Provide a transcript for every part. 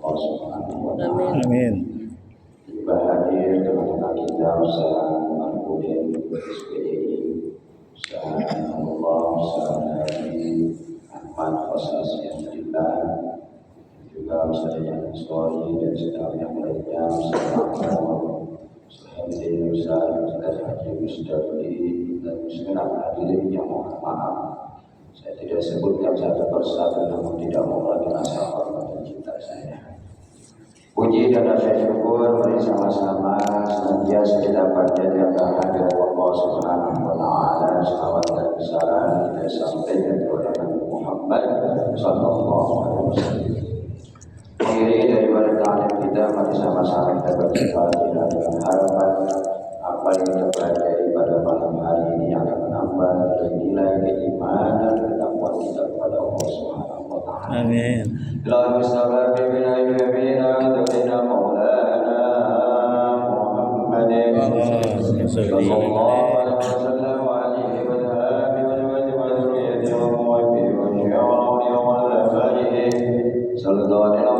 Allah Subhanahu wa Ta'ala. Amin. Juga hadir teman-teman kita usaha Al-Qudin SPDI, usaha Allah, usaha Nabi Ahmad Khosas yang kita juga usaha yang story dan segala yang lainnya, usaha Haji Mustaqi dan segenap hadirin yang mohon maaf. Saya tidak sebutkan satu persatu namun tidak mau lagi rasa hormat dan cinta saya. Puji dan rasa syukur mari sama-sama senantiasa kita panjatkan kehadirat Allah Subhanahu wa Ta'ala. Salawat dan salam kita sampaikan kepada Nabi Muhammad sallallahu alaihi wasallam. Mengiringi daripada ta'lim kita mari sama-sama kita berdoa dengan harapan apa yang kita pelajari pada malam hari ini akan menambah nilai keimanan dan ketakwaan kita kepada Allah Subhanahu wa Ta'ala. Amin. Allahumma salli ala nabiyyina maulana Muhammadin sallallahu alaihi wasallam wa alihi wa sahbihi wa dzurriyyatihi wa muwaffiqihi wa syi'ari wa al-farihi sallallahu alaihi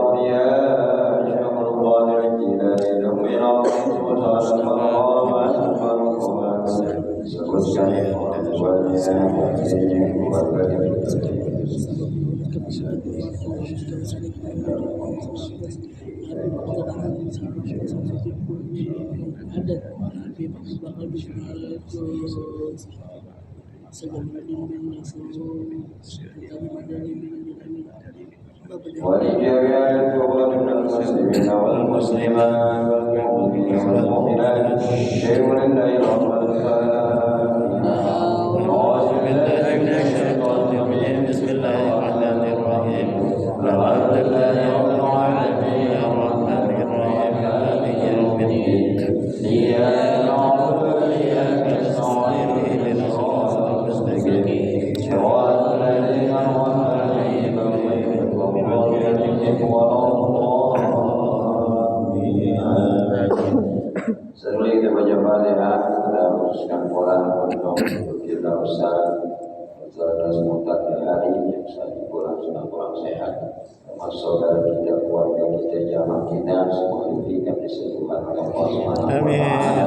ولجميع المسلمين والمسلمات والمؤمنين والمؤمنات شيء لله رب العالمين. أعوذ بالله من الشيطان الرجيم. بسم الله الرحمن الرحيم. الحمد لله رب العالمين الرحمن الرحيم مالك يوم الدين. إياك نعبد وإياك نستعين اهدنا الصراط المستقيم صراط الذين أنعمت عليهم غير المغضوب عليهم ولا الضالين. Sebelum kita baca Fatihah, kita khususkan Quran untuk kita Ustaz semoga hari yang saat kurang sehat, termasuk saudara kita, keluarga kita, jamaah kita, semua diberikan kesembuhan oleh Allah Subhanahu wa Ta'ala.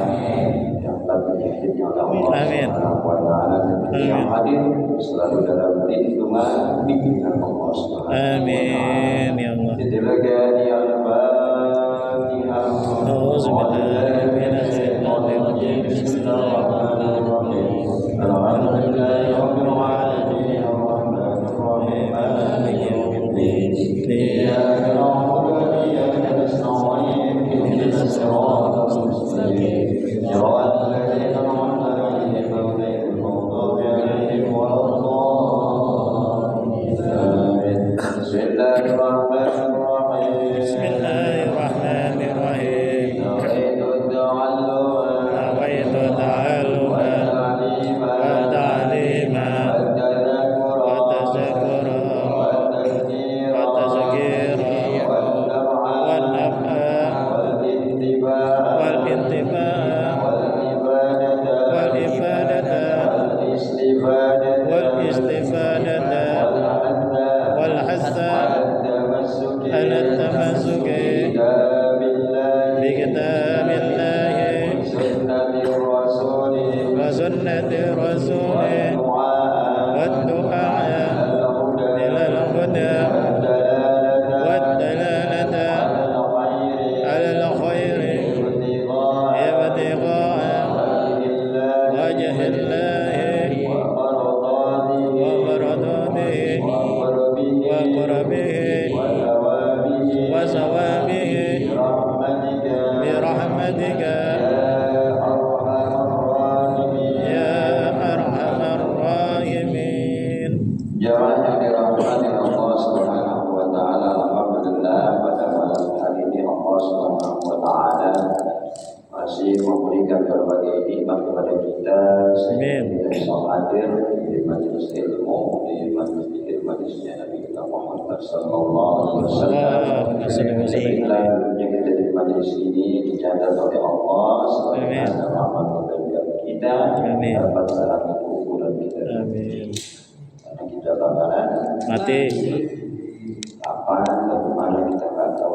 Yang lebih hidupnya oleh Allah Subhanahu wa Ta'ala, yang hadir selalu dalam lindungan bimbingan Allah Subhanahu wa Ta'ala. Amin ya Allah. Diteruskan Al-Fatihah. Auzubillahi minasyaitonir rajim. Bismillahirrahmanirrahim. Alhamdulillahi rabbil alamin arrahmanir rahim maliki yaumiddin. Iyyaka na'budu wa iyyaka nasta'in ihdinas siratal mustaqim siratal ladzina an'amta 'alaihim ghairil maghdubi 'alaihim waladdallin. Amin. Bismillahirrahmanirrahim. Bismillahirrahmanirrahim. Nawaitu ta'alluman wa ta'lima wa tazakura wa tazkira wa naf'a wal intiba wal ifadata wal istifadata wal hasa ala tamassuki bi kitabillahi wa sunnati rasulih wa du'a ila al-huda wa dalalata ala al-khairi ibtigha'a wajhillahi wa maradatihi wa qurbihi wa sawabihi bi rahmatika ya arhamar rahimin. Jamaah yang dirahmati Allah Subhanahu wa Ta'ala, alhamdulillah pada malam hari ini Allah Subhanahu wa Ta'ala masih memberikan berbagai nikmat kepada kita sehingga kita bisa hadir di majelis ilmu, di majelisnya Nabi kita Muhammad sallallahu alaihi wasallam. Sehingga kita di majelis ini dicatat oleh Allah sebagai rahmat bagi kita dapat dalam ukuran kita. Amin. Karena kita bakalan Mati. kapan, bagaimana kita nggak tahu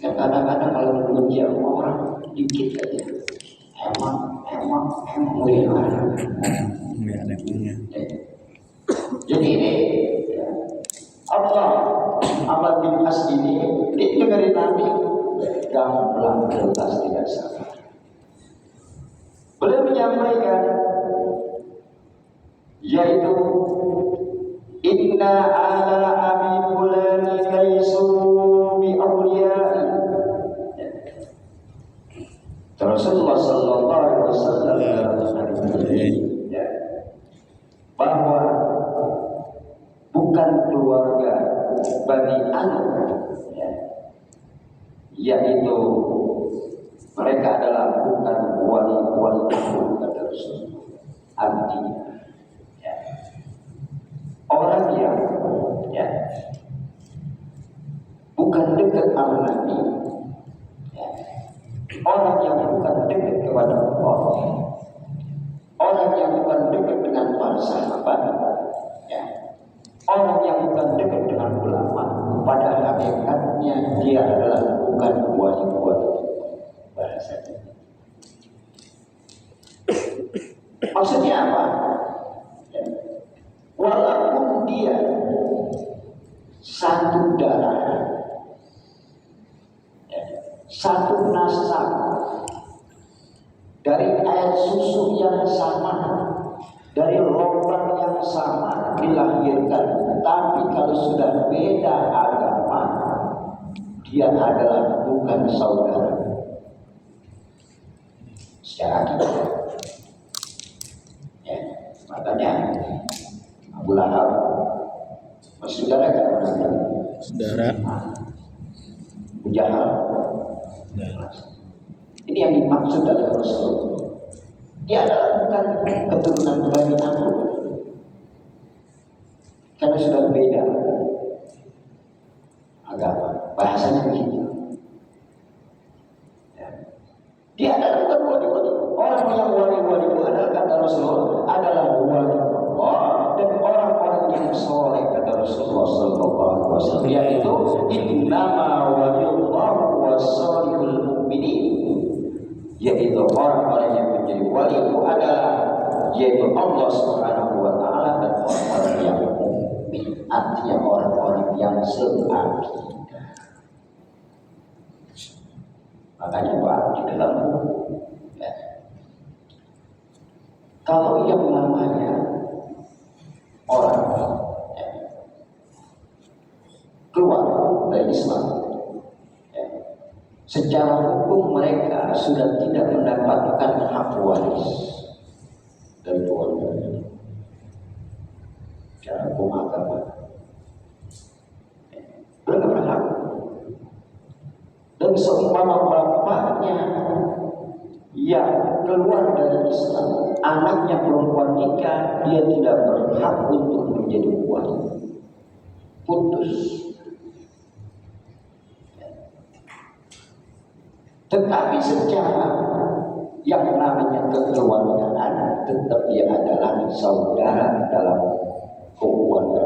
Sehingga kadang-kadang kalau menguji orang dikit aja, emang mulia. Ini ada punya. Jadi ini Allah bin As ini dengerin Nabi gamblang jelas tidak salah. Beliau menyampaikan yaitu inna ala abi fulani laisu bi awliya'i. Rasulullah sallallahu alaihi wasallam bahwa bukan keluarga Bani Anu, yaitu mereka adalah bukan wali-wali kata Rasulullah. Artinya orang yang bukan dekat sama Nabi, orang yang bukan dekat kepada Allah, orang yang bukan dekat dengan para sahabat, orang yang bukan dekat dengan ulama, pada hakikatnya dia adalah bukan wali-wali bahasanya. Maksudnya apa? Walaupun dia satu darah, satu nasab, dari air susu yang sama, dari lubang yang sama dilahirkan, tapi kalau sudah beda agama, dia adalah bukan saudara secara akidah. Makanya Abu Lahab masih saudara kan? Saudara. Abu Jahal. Ini yang dimaksud dari Rasulullah. Dia adalah bukan keturunan Bani Anu, karena sudah beda agama. Bahasanya begitu. Dia adalah bukan wali-wali. Orang yang wali-wali itu adalah kata Rasulullah adalah wali Allah dan orang-orang yang soleh kata Rasulullah SAW. Yaitu innama waliyullah wassalihul mu'minin. Yaitu orang-orang yang menjadi wali itu adalah yaitu Allah Subhanahu wa taala dan orang-orang yang mukmin, artinya orang-orang yang seakidah. Makanya Pak di dalam kalau yang namanya orang keluar dari Islam, secara hukum mereka sudah tidak mendapatkan hak waris dari keluarga. Secara hukum agama belum berhak. Dan seumpama bapaknya yang keluar dari Islam, anaknya perempuan nikah, dia tidak berhak untuk menjadi wali. Putus. Tetapi secara yang namanya kekeluargaan tetap dia adalah saudara dalam keluarga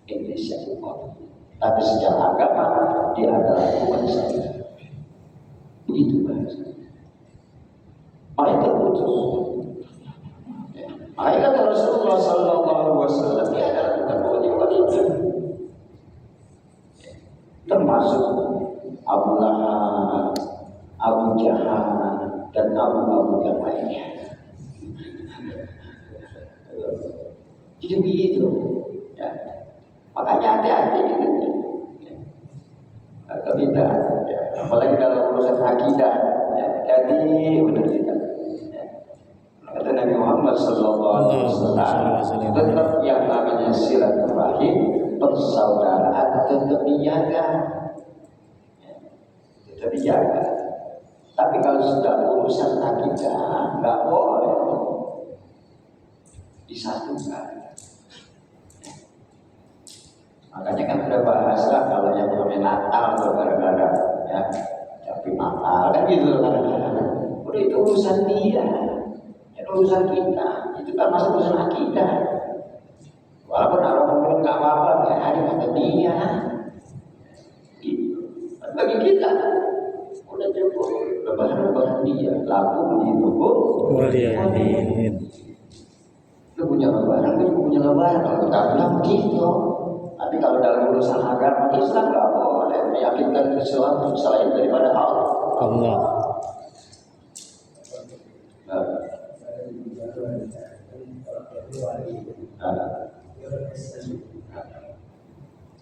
Indonesia. Tapi secara agama dia adalah bukan saudara. Begitu bahasa. Makanya terputus. Makanya kata Rasulullah SAW, dia adalah bukan wali-wali itu. Termasuk Abu Lahab, Abu Jahal, dan Abu yang lainnya. Jadi begitu. Ya. Makanya hati-hati gitu. Kita, apalagi dalam urusan akidah, jadi benar kita. Kata Nabi Muhammad SAW, tetap yang namanya silaturahim, persaudaraan tetap dijaga. Tetap dijaga. Tapi kalau sudah urusan akidah, nggak boleh disatukan. Makanya kan udah bahas lah kalau yang namanya Natal tuh kadang-kadang ya, tapi Natal kan gitu kadang-kadang. Udah itu urusan dia, itu urusan kita, itu kan masuk urusan akidah. Walaupun orang ngomong nggak apa-apa, ya ada kata dia. Gitu. lakum dinukum Waliyahin. lu punya lebaran, lu punya lebaran. Kalau kita bilang begitu. Tapi kalau dalam urusan agama Islam nggak boleh meyakinkan sesuatu selain daripada Allah. Allah. Nah. Nah.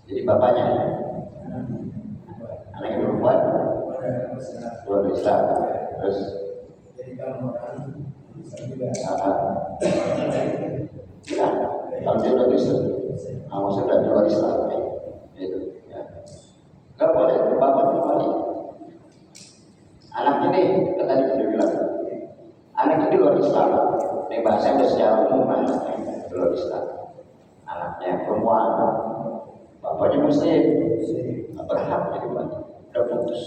Jadi bapaknya anak yang perempuan luar Islam terus ya kalau dia udah Islam maksudnya dari luar Islam itu ya nggak boleh bapak kembali anaknya nih tadi sudah bilang anaknya di luar Islam ini bahasa yang secara umum di luar Islam anaknya perempuan bapaknya muslim berhak jadi bapak udah putus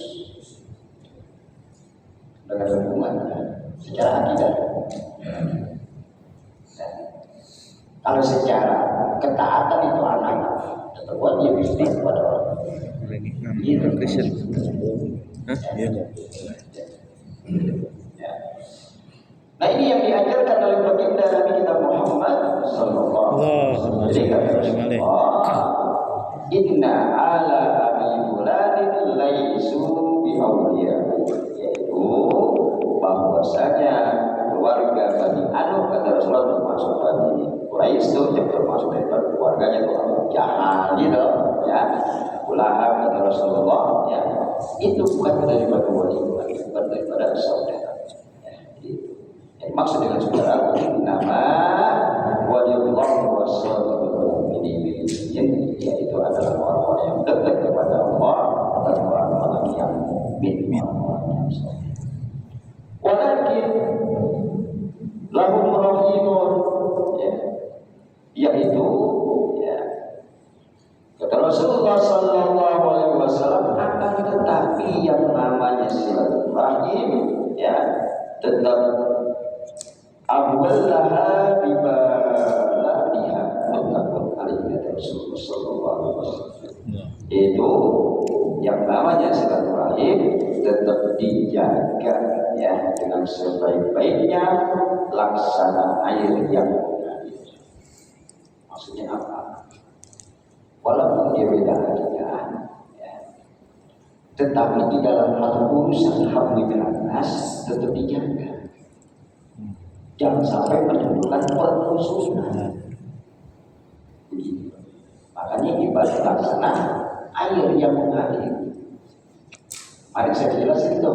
dengan hubungan secara akidah. Kalau secara ketaatan itu anak tetap dia bisnis kepada orang. Ini Kristen. Hah? Iya enggak? Ya. Nah ini yang diajarkan oleh baginda Nabi kita Muhammad sallallahu alaihi wasallam. Inna ala abi fulanin laisu bi awliya, yaitu bahwasanya keluarga Bani Anu kata Rasulullah termasuk Bani Quraisy itu yang termasuk dari keluarganya itu orang jahat gitu ya. Ulama kata Rasulullah ya itu bukan daripada wali, bukan daripada saudara. Ya, gitu. Yang maksud dengan saudara nama waliullah wasallallahu alaihi wasallam yaitu adalah orang-orang yang dekat kepada Allah dan orang-orang yang mukmin. Walakin lahum rahimun ya, yaitu ya, kata Rasulullah sallallahu alaihi wasallam akan tetapi yang namanya silaturahim ya tetap awwallaha bibaladiha muttafaqun alaihi kata Rasulullah sallallahu alaihi wasallam. Itu yang namanya silaturahim tetap dijaga ya dengan sebaik-baiknya laksana air yang mengalir. Maksudnya apa? Walaupun dia beda akidah ya, tetapi di dalam hal urusan hablillanas tetap dijaga. Jangan sampai menimbulkan permusuhan. Begitu. Makanya ibadah laksana air yang mengalir. Mari saya jelasin itu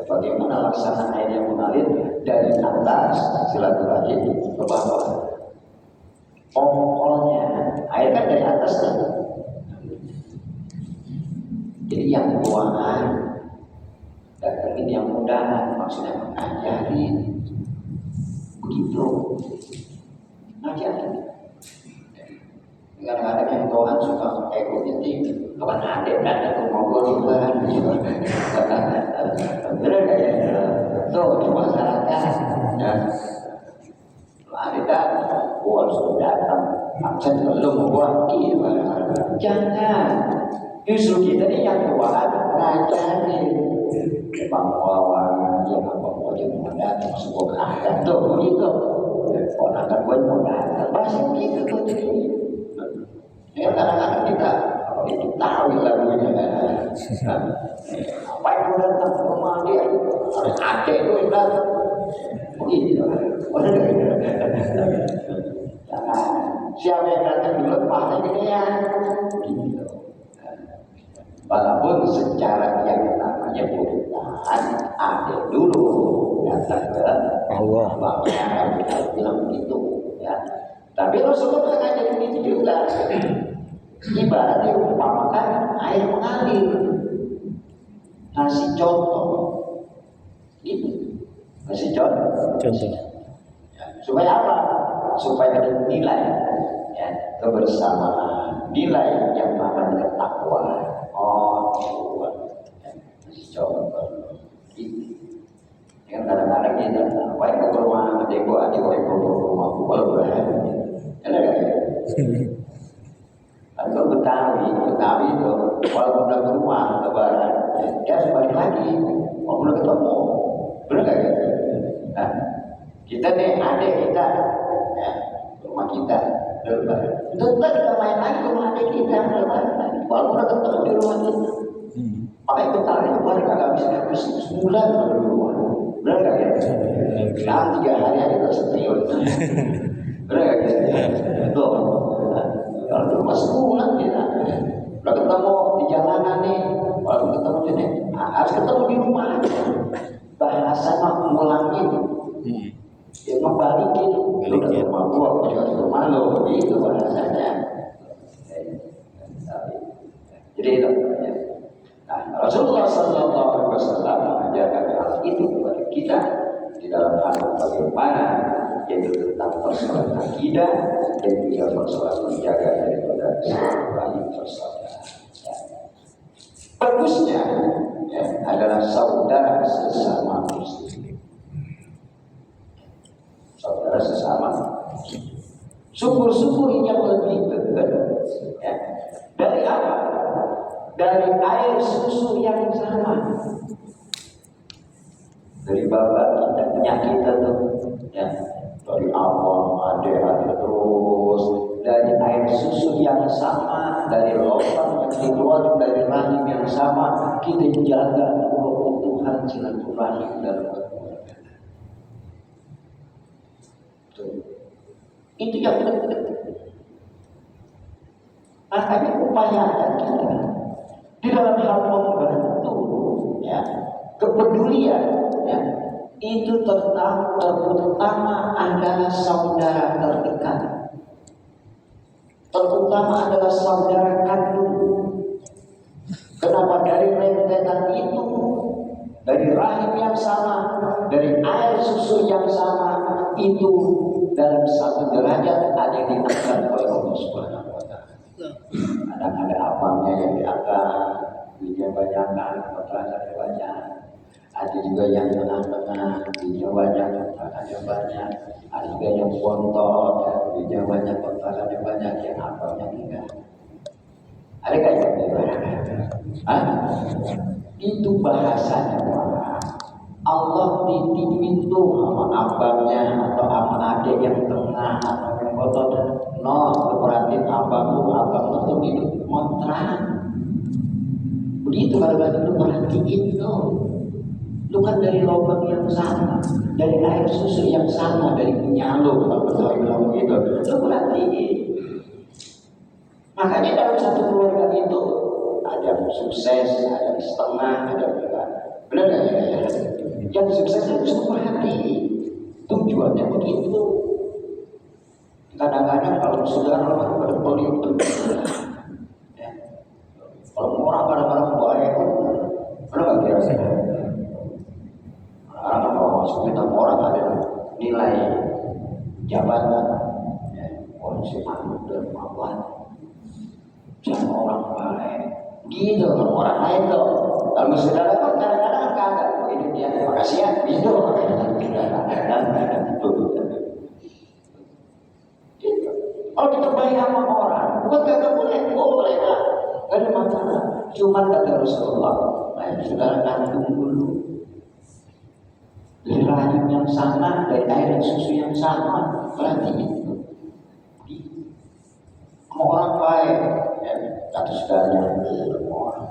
bagaimana laksana air yang mengalir dari atas silaturahim ke bawah. Pokoknya air kan dari atas kan. Jadi yang tuaan datangin yang mudahan maksudnya mengajari begitu ngajari. Kadang-kadang yang tuaan suka egonya tinggi. Kapan ada datang mau gue liburan bener gak ya? Tuh di masyarakat ya. Ada datang gue harus datang absen belum gue gimana? Jangan justru kita ini yang tuaan ngajarin bangkawan yang apa yang mau datang masuk ke adat tuh begitu orang gue mau datang pasti gitu tuh jadi ya kadang-kadang kita itu tahu lagunya kan apa yang mau datang ke rumah dia harus ada itu yang datang begitu jangan siapa yang datang dulu pasti gedean begitu walaupun secara yang namanya pemerintahan ada dulu datang ke Allah makanya kita bilang begitu ya tapi Rasulullah kan aja begitu juga ibarat diumpamakan air mengalir kasih contoh gitu kasih contoh ya, supaya apa supaya ada nilai ya kebersamaan nilai yang namanya ketakwaan kasih contoh gitu yang kadang-kadang kita apa yang ke rumah adekku adik ke rumah kalau berani ada nggak ya kalau Betawi itu walaupun udah ke rumah lebaran dia harus balik lagi walaupun udah ketemu benar nggak ya Kita nih adik kita, ya, rumah kita, tetap kita main lagi ke rumah adik kita, walaupun udah ketemu di rumah kita. Pakai bentar itu baru kagak bisa habis sebulan baru di rumah. Benar nggak ya? Sekarang 3 hari aja udah setahun. Benar nggak ya? Tuh, kalau di rumah sebulan kita. Udah ketemu di jalanan nih, baru ketemu sini. Harus ketemu di rumah aja. Bahasa mah ngulangin. Ya ngebalikin, lu ke rumah gua juga ke rumah lo, itu bahasanya. Jadi itu. Nah, Rasulullah Sallallahu Alaihi Wasallam mengajarkan hal itu kepada kita di dalam hal bagaimana, yaitu tentang persoalan akidah dan juga persoalan menjaga daripada silaturahim persaudaraan. Bagusnya ya, adalah saudara sesama muslim. Saudara sesama syukur-syukur yang lebih dekat ya. Dari apa? Dari air susu yang sama. Dari bapak kita punya kita tuh ya. Dari abang, adik terus dari air susu yang sama, dari lubang yang dikeluarkan dari rahim yang sama, kita jaga keutuhan silaturahim dalam keluarga. Itu yang penting. Makanya upayakan kita di dalam hal membantu, ya, kepedulian, ya, itu terutama adalah saudara terdekat, terutama adalah saudara kandung. Kenapa? Dari rentetan itu, dari rahim yang sama, dari air susu yang sama, itu dalam satu derajat ada yang diangkat oleh Allah Subhanahu wa Ta'ala. Kadang ada abangnya yang diangkat, dia banyakkan, pertanyaan banyak. Ada juga yang tengah-tengah, dia banyak, pertanyaan banyak. Ada juga yang bontot, dia banyak, pertanyaan banyak, yang abangnya enggak. Ada kayak gitu? Itu bahasanya Allah titipin tuh sama abangnya atau sama adik yang tengah atau yang kotor. No, perhatiin abang tuh hidup kontrak. Begitu kalau itu perhatiin tuh. Lu kan dari lubang yang sama, dari air susu yang sama, dari penyalur kalau betul bilang begitu. Lu perhatiin. Makanya dalam satu keluarga itu ada yang sukses, ada yang setengah, ada yang enggak. Benar nggak ya? Yang sukses itu harus perhatikan. Tujuannya begitu. Kadang-kadang kalau saudara pada pelit, ya. Kalau orang kadang-kadang baik, benar nggak kira-kira? Kalau kita orang ada nilai jabatan, ya, orang si manut dan mawan, jangan orang baik. Gitu kalau orang lain tuh. Kalau saudara kan kadang-kadang kagak. Ini dia terima kasih ya. Gitu. Kalau kita baik sama orang, bukan kagak boleh lah. Gak ada masalah. Cuma kata Rasulullah, saudara kandung dulu. Dari rahim yang sama, dari air dan susu yang sama, berarti itu. Mau orang baik, ya, kata saudaranya, orang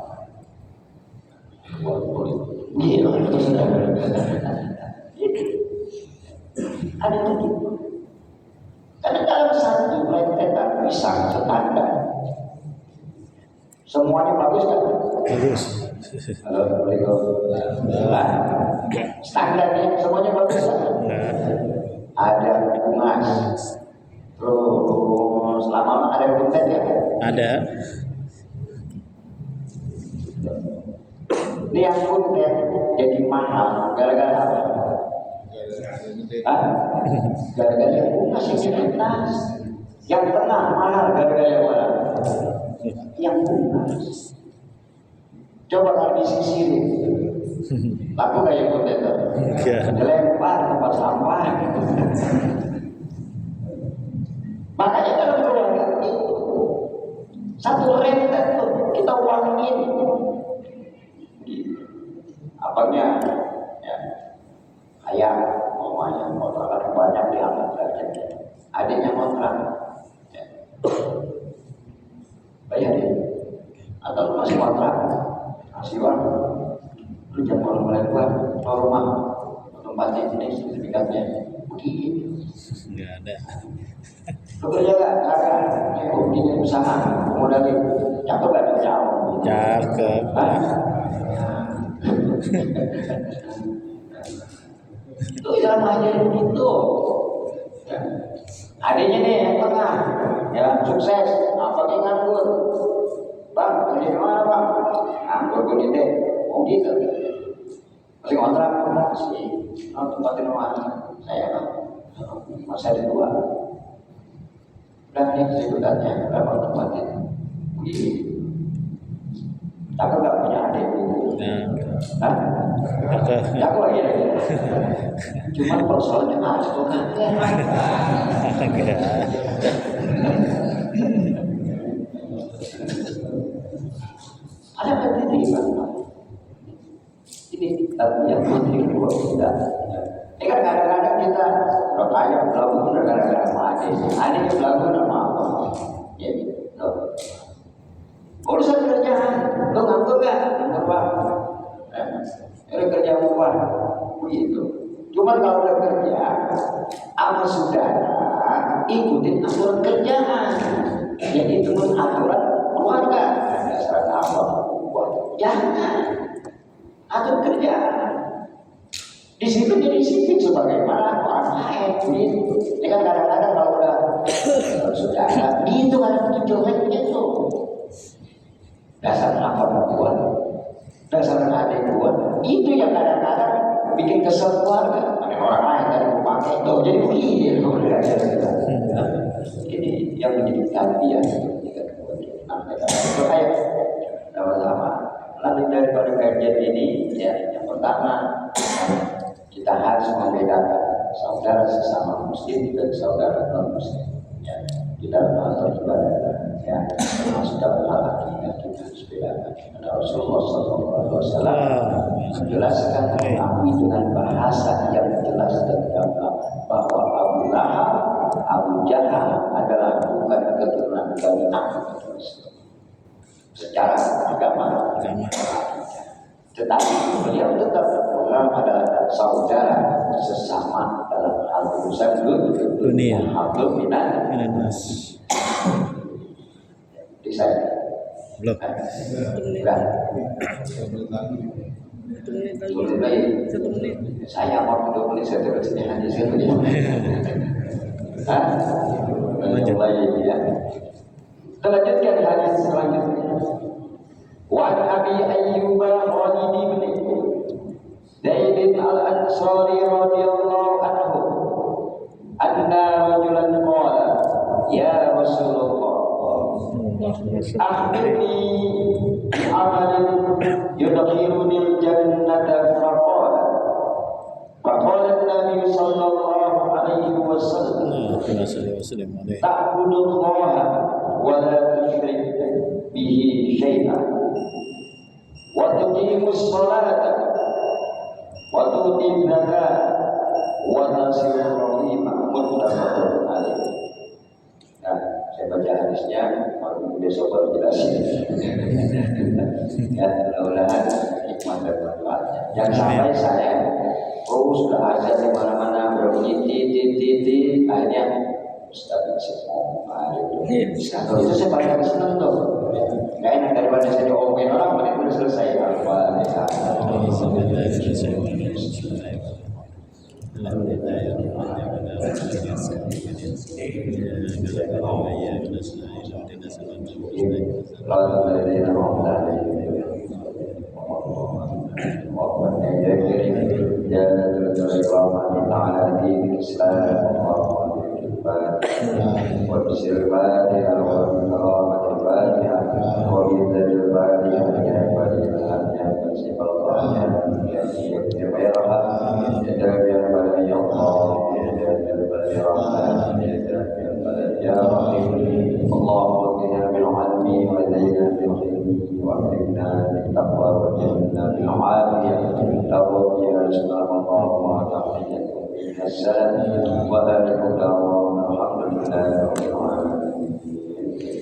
gila itu saudara. Ada begitu. Karena dalam satu rentetan pisang tetangga, semuanya bagus kan? Bagus. Assalamualaikum. Standarnya semuanya bagus kan? Ada bungas, terus lama-lama ada buntet ya? Ada. Ini yang buntet jadi mahal gara-gara apa? Gara-gara yang bungas yang di atas, yang tengah mahal gara-gara yang mana? Yang bungas. Coba kalau disisirin, laku kayak buntet tuh, dilempar tempat sampah. Makanya dalam keluarga itu satu rentet tuh kita wangiin. Abangnya ya kayak mamanya kotoran Atau lu masih kontrak, masih uang, lu jangan mulai buat rumah tempatnya ini sertifikatnya begini. Nggak ada. Lu kerja nggak ada, begini usaha, modalin, cakep nggak jauh. Cakep. Itu yang ngajarin gitu. Ya. Adanya nih yang tengah, ya sukses, apa yang nganggur? Bang, kerja mana bang? Nganggur gue deh, mau gitu. Masih kontrak, masih. Tempatin rumah saya bang, masa ada dua. Udah nih sebutannya, berapa tempatin? Begini. Takut nggak punya adik? Hah? Takut ya? Cuma persoalannya masuk kan? Ada pendidikan. Ini yang penting dua tidak. Ini kan kadang-kadang kita udah kaya belagu gara-gara mati. Ada yang belagu nama apa? Ya, urusan kerjaan, lo nganggur nggak? Nganggur pak. Ini kerja upah, begitu. Cuma kalau udah kerja, sama saudara ikutin aturan kerjaan, yaitu aturan keluarga. Dasar apa? Jangan atur kerjaan. Di situ jadi disiplin sebagaimana orang lain. Begitu. Ini kan kadang-kadang kalau udah saudara, itu kan jeleknya tuh. Dasar apa buat? Dasar adik buat itu yang kadang-kadang bikin kesel keluarga. Ada orang lain dari pakai itu jadi begini kalau belajar kita. Ini yang menjadi tarbiyah kita itu kayak sama-sama. Lalu daripada kajian ini ya yang pertama kita harus membedakan saudara sesama muslim dan saudara non muslim. Ya, kita harus ibadah ya termasuk dalam hal akidah kita harus bedakan. Rasulullah SAW menjelaskan mengakui dengan bahasa yang jelas dan gamblang bahwa Abu Lahab, Abu Jahal adalah bukan keturunan dari Nabi secara agama, tetapi beliau tetap menganggap adalah saudara sesama dalam hal urusan dunia. Hablum minan. Di saya belum. Satu menit. Saya mau 2 menit saya terus ini hanya saya punya. Lanjut ya. Lanjutkan hadis selanjutnya. Wa Abi Ayyub al-Ghalibi bin Zaid al-Ansari radhiyallahu anhu anna rajulan qala ya Rasulullah akhbirni bi'amalin yudkhiluni al-jannata faqala an-nabi sallallahu alaihi wasallam ta'budullaha wa la tusyrik bihi syai'an wa tuqimus salata wa tu'ti zakata wa tasirur rahimah muttafaqun alaih. Nah, saya baca hadisnya, baru besok baru jelasin. Ya, mudah-mudahan hikmah dan manfaatnya. Jangan sampai saya sudah azan di mana-mana berbunyi titik, akhirnya Ustaz masih mau maju. Kalau itu saya paling senang tuh. Gak enak daripada saya diomongin orang, mending udah selesai.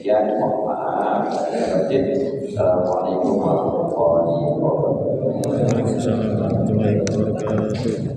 Sekian, mohon maaf. Assalamualaikum warahmatullahi wabarakatuh. Waalaikumsalam warahmatullahi wabarakatuh.